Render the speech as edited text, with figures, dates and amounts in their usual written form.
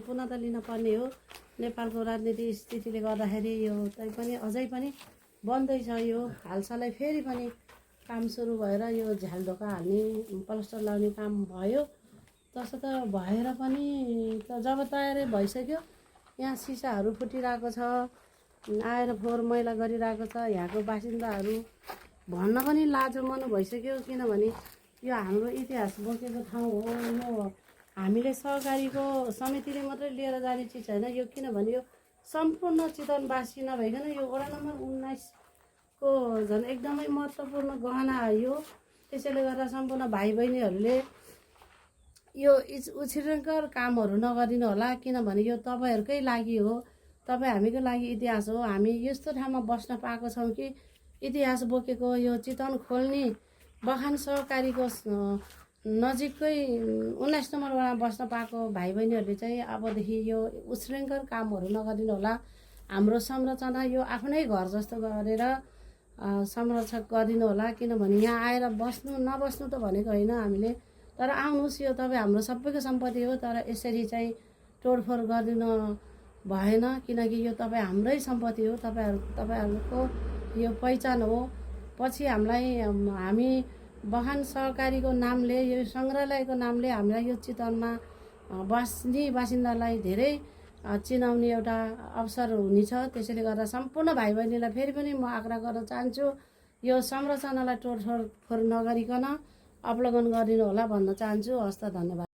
पुनः त लिन पर्ने हो। नेपालको राजनीतिक स्थितिले गर्दाखेरि यो तैपनि अझै पनि बन्दैछ। यो हालसालै फेरि पनि काम सुरु भएर यो झ्याल ढोका हाल्ने प्लास्टर लाउने काम भयो। तसो त भएर पनि त जब तयारै भइसक्यो, यहाँ सिसाहरू फुटिरहेको छ, आएर फोहोर मैला गरिरहेको छ। यहाँको बासिन्दाहरू भन्न पनि लाजमन भइसक्यो, किनभने यो हाम्रो इतिहास बोकेको ठाउँ हो। यो हामीले सहकारीको समितिले मात्रै लिएर जाने चिज होइन यो, किनभने यो सम्पूर्ण चितवनवासी नभइकन यो वडा नम्बर 19 को झन् एकदमै महत्त्वपूर्ण गहना यो। त्यसैले गर्दा सम्पूर्ण भाइ बहिनीहरूले यो उछृङ्खल कामहरू नगरिदिनु होला, किनभने यो तपाईँहरूकै लागि हो, तपाईँ हामीको लागि इतिहास हो। हामी यस्तो ठाउँमा बस्न पाएको छौँ कि इतिहास बोकेको यो चितवन खोल्ने बखान सहकारीको नजिकै 19 नम्बर वडामा बस्न पाएको भाइ बहिनीहरूले चाहिँ अबदेखि यो उछृङ्खल कामहरू नगरिदिनु होला। हाम्रो संरचना यो आफ्नै घर जस्तो गरेर संरक्षक गरिदिनु होला, किनभने यहाँ आएर बस्नु नबस्नु त भनेको होइन हामीले, तर आउनुहोस्, यो तपाईँ हाम्रो सबैको सम्पत्ति हो। तर यसरी चाहिँ तोडफोड गरिदिनु भएन, किनकि यो तपाईँ हाम्रै सम्पत्ति हो, तपाईँहरूको यो पहिचान हो। पछि हामी बखान सहकारीको नामले, यो सङ्ग्रहालयको नामले हामीलाई यो चितवनमा बस्ने बासिन्दालाई धेरै चिनाउने एउटा अवसर हुनेछ। त्यसैले गर्दा सम्पूर्ण भाइ बहिनीलाई फेरि पनि म आग्रह गर्न चाहन्छु, यो संरचनालाई तोडफोड नगरिकन अवलोकन गरिदिनु होला भन्न चाहन्छु। हस्त, धन्यवाद।